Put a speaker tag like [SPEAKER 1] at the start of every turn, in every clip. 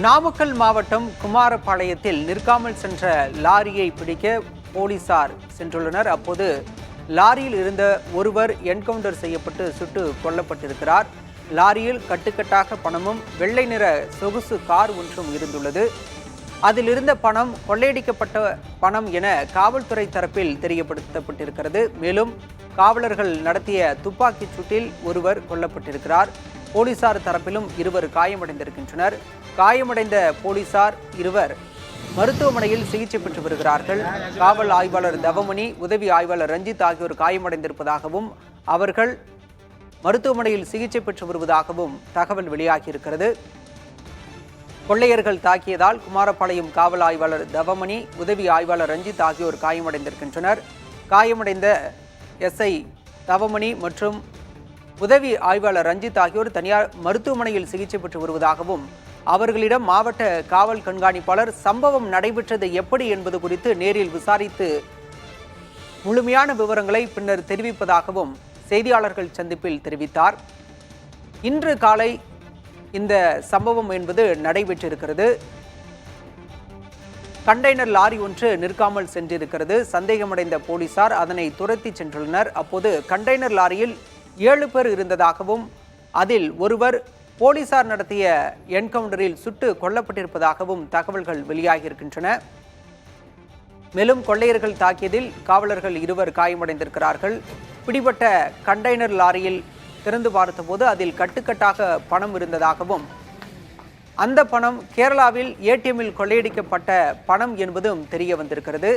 [SPEAKER 1] நாமக்கல் மாவட்டம் குமாரபாளையத்தில் நிற்காமல் சென்ற லாரியை பிடிக்க போலீசார் சென்றுள்ளனர். அப்போது லாரியில் இருந்த ஒருவர் என்கவுண்டர் செய்யப்பட்டு சுட்டு கொல்லப்பட்டிருக்கிறார். லாரியில் கட்டுக்கட்டாக பணமும் வெள்ளை நிற சொகுசு கார் ஒன்றும் இருந்துள்ளது. அதில் இருந்த பணம் கொள்ளையடிக்கப்பட்ட பணம் என காவல்துறை தரப்பில் தெரியப்படுத்தப்பட்டிருக்கிறது. மேலும் காவலர்கள் நடத்திய துப்பாக்கிச் சூட்டில் ஒருவர் கொல்லப்பட்டிருக்கிறார். போலீசார் தரப்பிலும் இருவர் காயமடைந்திருக்கின்றனர். காயமடைந்த போலீசார் இருவர் மருத்துவமனையில் சிகிச்சை பெற்று வருகிறார்கள். காவல் ஆய்வாளர் தவமணி, உதவி ஆய்வாளர் ரஞ்சித் ஆகியோர் காயமடைந்திருப்பதாகவும் அவர்கள் மருத்துவமனையில் சிகிச்சை பெற்று வருவதாகவும் தகவல் வெளியாகியிருக்கிறது. கொள்ளையர்கள் தாக்கியதால் குமாரபாளையம் காவல் ஆய்வாளர் தவமணி, உதவி ஆய்வாளர் ரஞ்சித் ஆகியோர் காயமடைந்திருக்கின்றனர். காயமடைந்த எஸ்ஐ தவமணி மற்றும் உதவி ஆய்வாளர் ரஞ்சித் ஆகியோர் தனியார் மருத்துவமனையில் சிகிச்சை பெற்று வருவதாகவும் அவர்களிடம் மாவட்ட காவல் கண்காணிப்பாளர் சம்பவம் நடைபெற்றது எப்படி என்பது குறித்து நேரில் விசாரித்து முழுமையான விவரங்களை பின்னர் தெரிவிப்பதாகவும் செய்தியாளர்கள் சந்திப்பில் தெரிவித்தார். இன்று காலை இந்த சம்பவம் என்பது நடைபெற்றிருக்கிறது. கண்டெய்னர் லாரி ஒன்று நிற்காமல் சென்றிருக்கிறது. சந்தேகமடைந்த போலீசார் அதனை துரத்தி சென்றுள்ளனர். அப்போது கண்டெய்னர் லாரியில் 7 பேர் இருந்ததாகவும் அதில் ஒருவர் போலீசார் நடத்திய என்கவுண்டரில் சுட்டு கொல்லப்பட்டிருப்பதாகவும் தகவல்கள் வெளியாகியிருக்கின்றன. மேலும் கொள்ளையர்கள் தாக்கியதில் காவலர்கள் இருவர் காயமடைந்திருக்கிறார்கள். பிடிபட்ட கண்டெய்னர் லாரியில் திறந்து பார்த்தபோது அதில் கட்டுக்கட்டாக பணம் இருந்ததாகவும் அந்த பணம் கேரளாவில் ஏடிஎம்மில் கொள்ளையடிக்கப்பட்ட பணம் என்பதும் தெரிய வந்திருக்கிறது.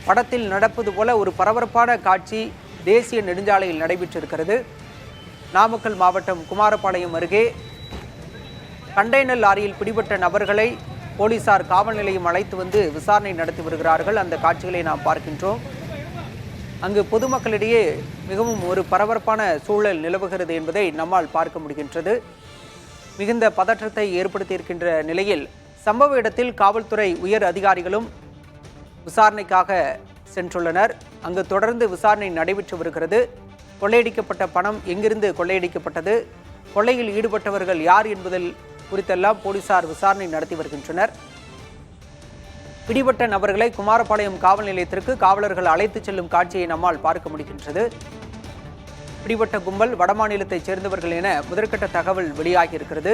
[SPEAKER 1] படத்தில் நடப்பது போல ஒரு பரபரப்பான காட்சி தேசிய நெடுஞ்சாலையில் நடைபெற்றிருக்கிறது. நாமக்கல் மாவட்டம் குமாரபாளையம் அருகே கண்டெய்னர் லாரியில் பிடிபட்ட நபர்களை போலீசார் காவல் நிலையம் அழைத்து வந்து விசாரணை நடத்தி வருகிறார்கள். அந்த காட்சிகளை நாம் பார்க்கின்றோம். அங்கு பொதுமக்களிடையே மிகவும் ஒரு பரபரப்பான சூழல் நிலவுகிறது என்பதை நம்மால் பார்க்க முடிகின்றது. மிகுந்த பதற்றத்தை ஏற்படுத்தியிருக்கின்ற நிலையில் சம்பவ இடத்தில் காவல்துறை உயர் அதிகாரிகளும் விசாரணைக்காக சென்றுள்ளனர். அங்கு தொடர்ந்து விசாரணை நடைபெற்று வருகிறது. கொள்ளையடிக்கப்பட்ட பணம் எங்கிருந்து கொள்ளையடிக்கப்பட்டது, கொள்ளையில் ஈடுபட்டவர்கள் யார் என்பதில் குறித்தெல்லாம் போலீசார் விசாரணை நடத்தி வருகின்றனர். பிடிபட்ட நபர்களை குமாரபாளையம் காவல் நிலையத்திற்கு காவலர்கள் அழைத்துச் செல்லும் காட்சியை நம்மால் பார்க்க முடிகின்றது. பிடிபட்ட கும்பல் வடமாநிலத்தைச் சேர்ந்தவர்கள் என முதற்கட்ட தகவல் வெளியாகியிருக்கிறது.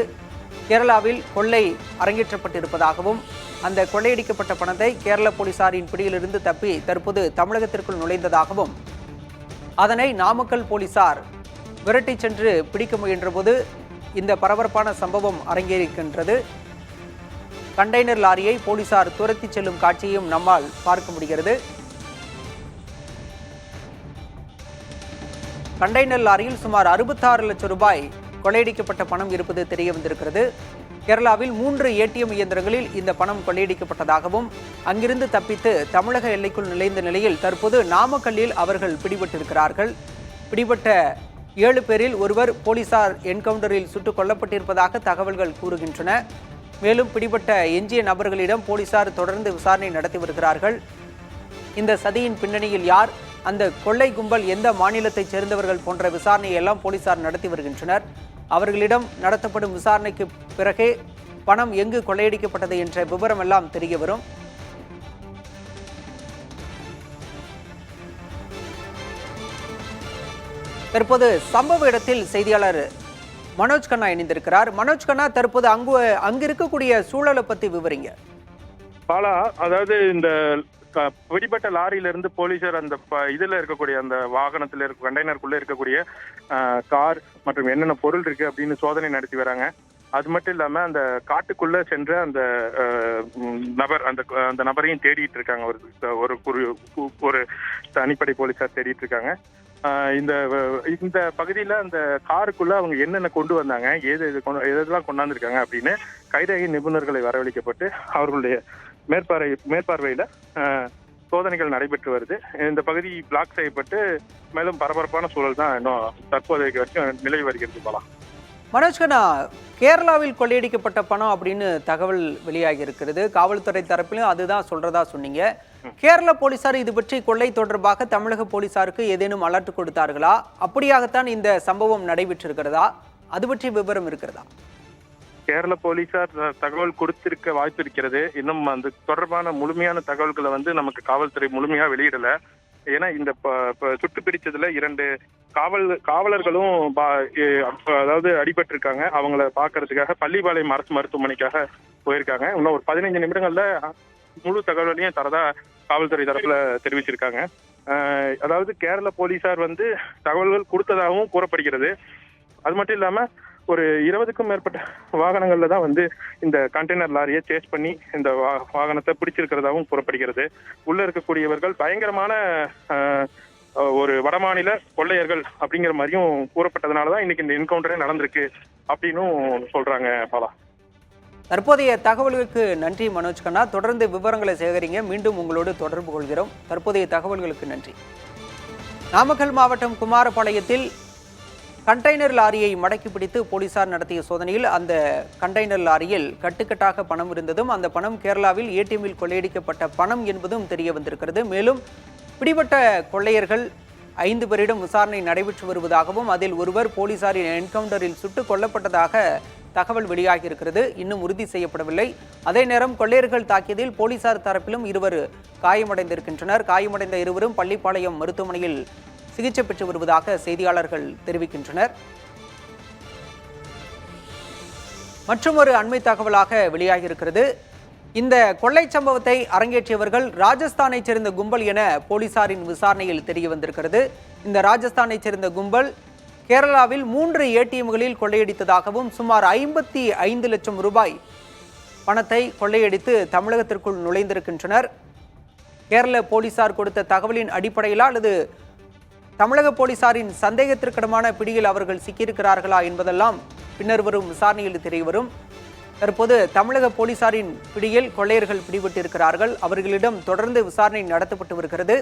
[SPEAKER 1] கேரளாவில் கொள்ளை அரங்கேற்றப்பட்டிருப்பதாகவும் அந்த கொள்ளையடிக்கப்பட்ட பணத்தை கேரள போலீசாரின் பிடியிலிருந்து தப்பி தற்போது தமிழகத்திற்குள் நுழைந்ததாகவும் அதனை நாமக்கல் போலீசார் விரட்டி சென்று பிடிக்க முயன்றபோது இந்த பரபரப்பான சம்பவம் அரங்கேறுகின்றது. கண்டெய்னர் லாரியை போலீசார் துரத்தி செல்லும் காட்சியையும் நம்மால் பார்க்க முடிகிறது. கண்டெய்னர் லாரியில் சுமார் 66 லட்சம் ரூபாய் கொள்ளையடிக்கப்பட்ட பணம் இருப்பது தெரிய வந்திருக்கிறது. கேரளாவில் 3 ஏடிஎம் இயந்திரங்களில் இந்த பணம் கொள்ளையடிக்கப்பட்டதாகவும் அங்கிருந்து தப்பித்து தமிழக எல்லைக்குள் நுழைந்த நிலையில் தற்போது நாமக்கல்லில் அவர்கள் பிடிபட்டிருக்கிறார்கள். பிடிபட்ட 7 பேரில் ஒருவர் போலீசார் என்கவுண்டரில் சுட்டுக் கொல்லப்பட்டிருப்பதாக தகவல்கள் கூறுகின்றன. மேலும் பிடிபட்ட எஞ்சிய நபர்களிடம் போலீசார் தொடர்ந்து விசாரணை நடத்தி வருகிறார்கள். இந்த சதியின் பின்னணியில் யார், அந்த கொள்ளை கும்பல் எந்த மாநிலத்தைச் சேர்ந்தவர்கள் போன்ற விசாரணையை எல்லாம் போலீசார் நடத்தி வருகின்றனர். அவர்களிடம் நடத்தப்படும் விசாரணைக்கு பிறகே பணம் எங்கு கொள்ளையடிக்கப்பட்டது என்ற விவரம் எல்லாம் தெரிய வரும். தற்போது சம்பவ இடத்தில் செய்தியாளர் மனோஜ் கண்ணா இணைந்திருக்கிறார். மனோஜ் கண்ணா, தற்போது அங்கு இருக்கக்கூடிய சூழலை பத்தி விவரிங்க.
[SPEAKER 2] பாலா, அதாவது இந்த பிடிபட்ட லாரியில இருந்து போலீசார் அந்த இதுல இருக்கக்கூடிய அந்த வாகனத்துல இருக்க கண்டெய்னருக்குள்ள இருக்கக்கூடிய கார் மற்றும் என்னென்ன பொருள் இருக்கு அப்படின்னு சோதனை நடத்தி வராங்க. அது மட்டும் இல்லாம அந்த காட்டுக்குள்ள சென்ற அந்த நபர் அந்த நபரையும் தேடிட்டு இருக்காங்க. ஒரு தனிப்படை போலீசார் தேடிட்டு இருக்காங்க. இந்த பகுதியில அந்த காருக்குள்ள அவங்க என்னென்ன கொண்டு வந்தாங்க, எதெல்லாம் கொண்டாந்துருக்காங்க அப்படின்னு கைரேகை நிபுணர்களை வரவழைக்கப்பட்டு அவர்களுடைய மேற்பார்வையில சோதனைகள் நடைபெற்று வருது. இந்த பகுதி பிளாக் செய்யப்பட்டு மேலும் பரபரப்பான சூழல் தான் இன்னும் தற்போதைக்கு வரைக்கும் நிலவி வருகிறது. போலாம்
[SPEAKER 1] மனோஜ்கண்ணா, கேரளாவில் கொள்ளையடிக்கப்பட்ட பணம் அப்படின்னு தகவல் வெளியாகி இருக்கிறது. காவல்துறை தரப்பிலும் அதுதான் சொல்றதா சொன்னீங்க. கேரள போலீசார் இது பற்றி கொள்ளை தொடர்பாக தமிழக போலீசாருக்கு ஏதேனும் அலர்ட் கொடுத்தார்களா? அப்படியாகத்தான் இந்த சம்பவம் நடைபெற்றிருக்கிறதா? அது பற்றி விவரம் இருக்கிறதா?
[SPEAKER 2] கேரள போலீசார் தகவல் கொடுத்திருக்க வாய்ப்பு இருக்கிறது. இன்னும் அந்த தொடர்பான முழுமையான தகவல்களை நமக்கு காவல்துறை முழுமையா வெளியிடல. ஏன்னா இந்த சுட்டு பிடிச்சதுல 2 காவலர்களும் அதாவது அடிபட்டிருக்காங்க. அவங்கள பாக்குறதுக்காக பள்ளிப்பாளையம் அரசு மருத்துவமனைக்காக போயிருக்காங்க. இன்னும் ஒரு 15 நிமிடங்கள்ல முழு தகவலையும் தரதா காவல்துறை தரப்புல தெரிவிச்சிருக்காங்க. அதாவது கேரள போலீசார் தகவல்கள் கொடுத்ததாகவும் கூறப்படுகிறது. அது மட்டும் இல்லாம ஒரு 20க்கும் மேற்பட்ட வாகனங்கள்ல தான் இந்த கண்டெய்னர் லாரியை சேஸ் பண்ணி இந்த வாகனத்தை பிடிச்சிருக்கிறதாகவும் கூறப்படுகிறது. உள்ள இருக்கக்கூடியவர்கள் பயங்கரமான ஒரு வடமாநில கொள்ளையர்கள் அப்படிங்கிற மாதிரியும் கூறப்பட்டதுனாலதான் இன்னைக்கு இந்த என்கவுண்டரே நடந்திருக்கு அப்படின்னும் சொல்றாங்க. பாலா,
[SPEAKER 1] தற்போதைய தகவல்களுக்கு நன்றி மனோஜ் கண்ணா. தொடர்ந்து விவரங்களை சேகரிங்க. மீண்டும் உங்களோடு தொடர்பு கொள்கிறோம். தற்போதைய தகவல்களுக்கு நன்றி. நாமக்கல் மாவட்டம் குமாரபாளையத்தில் கண்டெய்னர் லாரியை மடக்கி பிடித்து போலீசார் நடத்திய சோதனையில் அந்த கண்டெய்னர் லாரியில் கட்டுக்கட்டாக பணம் இருந்ததும் அந்த பணம் கேரளாவில் ஏடிஎம்மில் கொள்ளையடிக்கப்பட்ட பணம் என்பதும் தெரிய வந்திருக்கிறது. மேலும் பிடிபட்ட கொள்ளையர்கள் 5 பேரிடம் விசாரணை நடைபெற்று வருவதாகவும் அதில் ஒருவர் போலீசாரின் என்கவுண்டரில் சுட்டுக் கொல்லப்பட்டதாக தகவல் வெளியாகியிருக்கிறது. இன்னும் உறுதி செய்யப்படவில்லை. அதே நேரம் கொள்ளையர்கள் தாக்கியதில் போலீசார் தரப்பிலும் 2 காயமடைந்திருக்கின்றனர். காயமடைந்த 2வரும் பள்ளிப்பாளையம் மருத்துவமனையில் சிகிச்சை பெற்று வருவதாக செய்தியாளர்கள் தெரிவிக்கின்றனர். மற்றும் ஒரு அண்மை தகவலாக வெளியாகியிருக்கிறது. இந்த கொள்ளை சம்பவத்தை அரங்கேற்றியவர்கள் ராஜஸ்தானைச் சேர்ந்த கும்பல் என போலீசாரின் விசாரணையில் தெரிய வந்திருக்கிறது. இந்த ராஜஸ்தானைச் சேர்ந்த கும்பல் கேரளாவில் 3 ஏடிஎம்களில் கொள்ளையடித்ததாகவும் சுமார் 55 லட்சம் ரூபாய் பணத்தை கொள்ளையடித்து தமிழகத்திற்குள் நுழைந்திருக்கின்றனர். கேரள போலீசார் கொடுத்த தகவலின் அடிப்படையிலா அல்லது தமிழக போலீசாரின் சந்தேகத்திற்கிடமான பிடியில் அவர்கள் சிக்கியிருக்கிறார்களா என்பதெல்லாம் பின்னர் வரும் விசாரணையில் தெரியவரும். தற்போது தமிழக போலீசாரின் பிடியில் கொள்ளையர்கள் பிடிபட்டிருக்கிறார்கள். அவர்களிடம் தொடர்ந்து விசாரணை நடத்தப்பட்டு வருகிறது.